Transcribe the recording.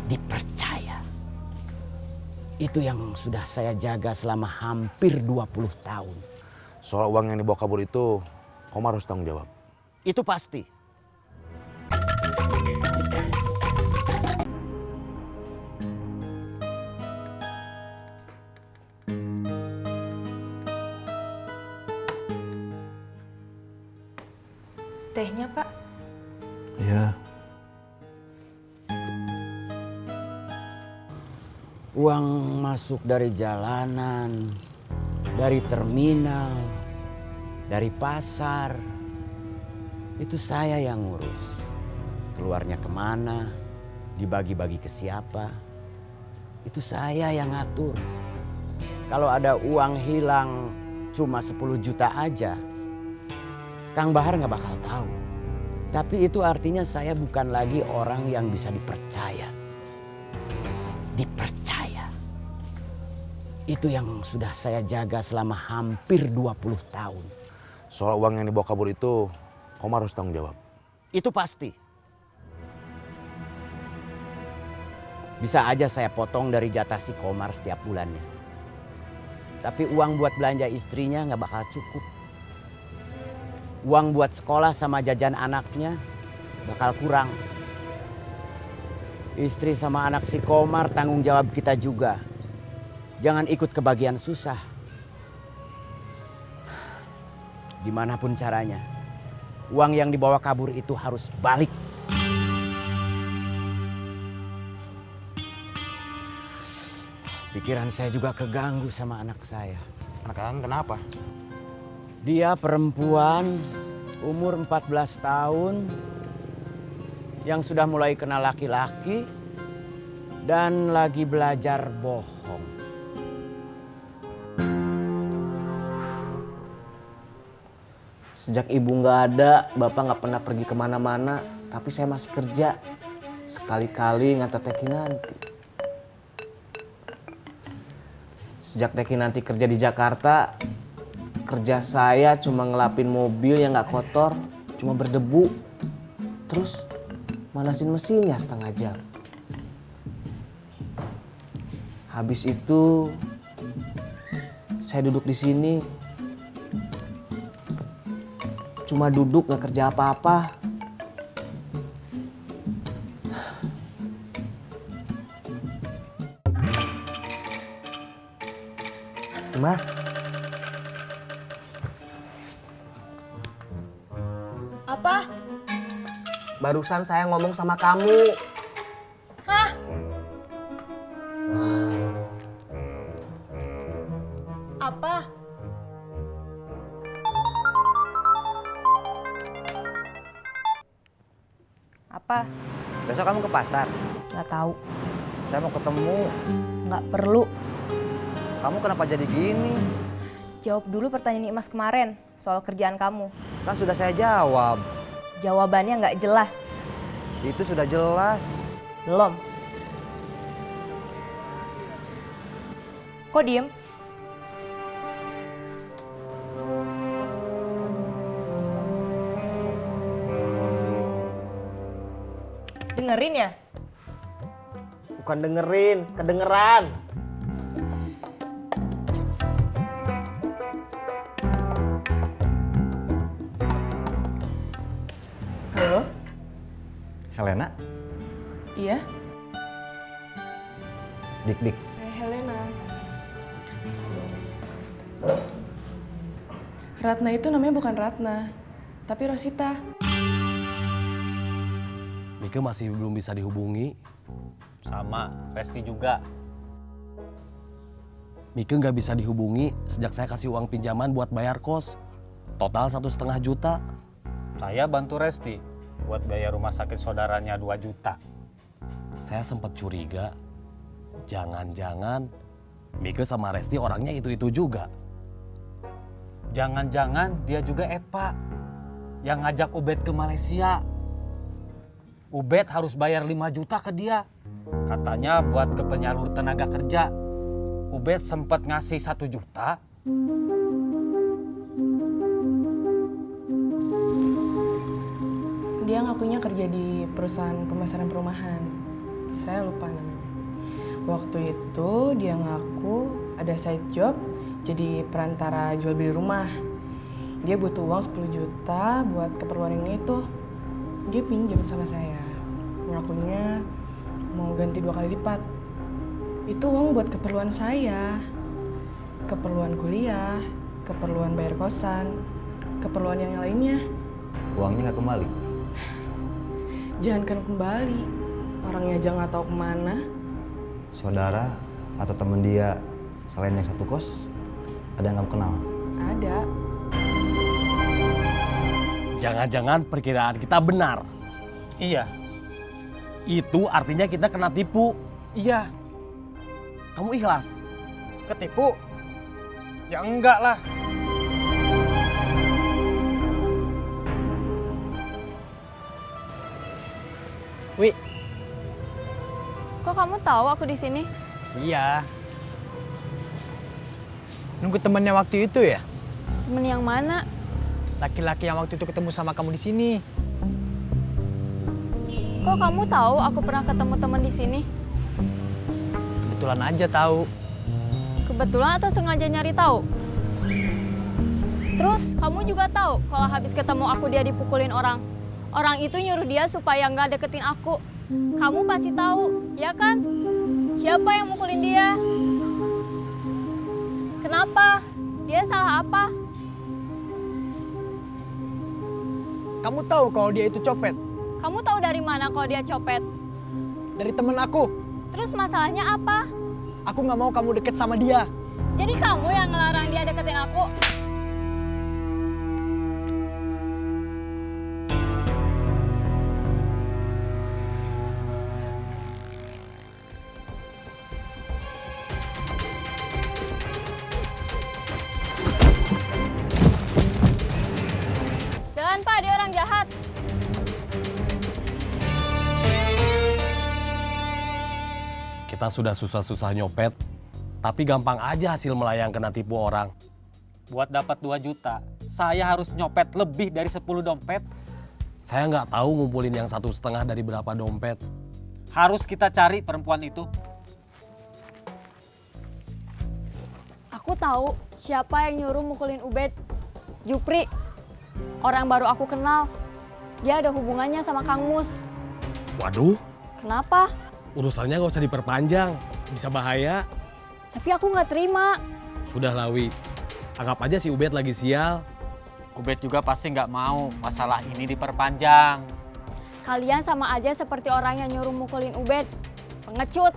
dipercaya. Itu yang sudah saya jaga selama hampir 20 tahun. Soal uang yang dibawa kabur itu, Komar harus tanggung jawab. Itu pasti. Tehnya, Pak. Iya. Uang masuk dari jalanan, dari terminal, dari pasar. Itu saya yang ngurus. Keluarnya kemana, dibagi-bagi ke siapa. Itu saya yang ngatur. Kalau ada uang hilang cuma 10 juta aja, Kang Bahar nggak bakal tahu. Tapi itu artinya saya bukan lagi orang yang bisa dipercaya. Dipercaya. Itu yang sudah saya jaga selama hampir 20 tahun. Soal uang yang dibawa kabur itu, Komar harus tanggung jawab. Itu pasti. Bisa aja saya potong dari jatah si Komar setiap bulannya. Tapi uang buat belanja istrinya nggak bakal cukup. Uang buat sekolah sama jajan anaknya bakal kurang. Istri sama anak si Komar tanggung jawab kita juga. Jangan ikut kebagian susah. Dimanapun caranya, uang yang dibawa kabur itu harus balik. Pikiran saya juga keganggu sama anak saya. Anak Kang kenapa? Dia perempuan, umur 14 tahun, yang sudah mulai kenal laki-laki dan lagi belajar bohong. Sejak ibu nggak ada, bapak nggak pernah pergi kemana-mana, tapi saya masih kerja. Sekali-kali ngantar Teh Kinanti. Sejak Teh Kinanti kerja di Jakarta, kerja saya cuma ngelapin mobil yang nggak kotor, cuma berdebu. Terus manasin mesinnya setengah jam. Habis itu saya duduk di sini, cuma duduk nggak kerja apa-apa. Mas, Apa? barusan saya ngomong sama kamu. Hah? Apa? Apa? Besok kamu ke pasar. Nggak tahu. Saya mau ketemu. Nggak perlu. Kamu kenapa jadi gini? Jawab dulu pertanyaan Imas kemarin soal kerjaan kamu. Kan sudah saya jawab. Jawabannya nggak jelas. Itu sudah jelas. Belum. Kok diem? Dengerin ya? Bukan dengerin, kedengeran. Halo? Helena, Iya? dik-dik. Helena. Ratna itu namanya bukan Ratna, tapi Rosita. Mika masih belum bisa dihubungi. Sama, Resti juga. Mika nggak bisa dihubungi sejak saya kasih uang pinjaman buat bayar kos. Total 1,5 juta. Saya bantu Resti buat biaya rumah sakit saudaranya 2 juta. Saya sempat curiga. Jangan-jangan Mika sama Resti orangnya itu-itu juga. Jangan-jangan dia juga Epa yang ngajak Ubed ke Malaysia. Ubed harus bayar 5 juta ke dia. Katanya buat ke penyalur tenaga kerja. Ubed sempat ngasih 1 juta. Dia ngakunya kerja di perusahaan pemasaran perumahan. saya lupa namanya. Waktu itu dia ngaku ada side job jadi perantara jual beli rumah. Dia butuh uang 10 juta buat keperluan ini itu. Dia pinjam sama saya. Ngakunya mau ganti 2 kali lipat. Itu uang buat keperluan saya. Keperluan kuliah, keperluan bayar kosan, keperluan yang lainnya. Uangnya nggak kembali. Jangankan kembali, orangnya aja nggak tahu kemana. Saudara atau teman dia selain yang satu kos, ada yang kamu kenal? Ada. Jangan-jangan perkiraan kita benar. Iya. Itu artinya kita kena tipu. Iya. Kamu ikhlas? Ketipu? Ya enggak lah. Wi, Kok kamu tahu aku di sini? iya. Nunggu temennya waktu itu ya? Temen yang mana? Laki-laki yang waktu itu ketemu sama kamu di sini. Kok kamu tahu aku pernah ketemu teman di sini? Kebetulan aja tahu. Kebetulan atau sengaja nyari tahu? Terus kamu juga tahu kalau habis ketemu aku dia dipukulin orang. Orang itu nyuruh dia supaya nggak deketin aku. Kamu pasti tahu, ya kan? Siapa yang mukulin dia? Kenapa? Dia salah apa? Kamu tahu kalau dia itu copet? Kamu tahu dari mana kalau dia copet? Dari temen aku. Terus masalahnya apa? Aku nggak mau kamu deket sama dia. Jadi kamu yang ngelarang dia deketin aku? Jangan Pak, dia orang jahat. Kita sudah susah-susah nyopet, tapi gampang aja hasil melayang kena tipu orang. Buat dapat 2 juta, saya harus nyopet lebih dari 10 dompet. Saya nggak tahu ngumpulin yang 1,5 dari berapa dompet. Harus kita cari perempuan itu. Aku tahu siapa yang nyuruh mukulin Ubed. Jupri, orang baru aku kenal. Dia ada hubungannya sama Kang Mus. Waduh, Kenapa? urusannya nggak usah diperpanjang, bisa bahaya. Tapi aku nggak terima. Sudah Lawi, anggap aja si Ubed lagi sial. Ubed juga pasti nggak mau masalah ini diperpanjang. Kalian sama aja seperti orang yang nyuruh mukulin Ubed. Pengecut.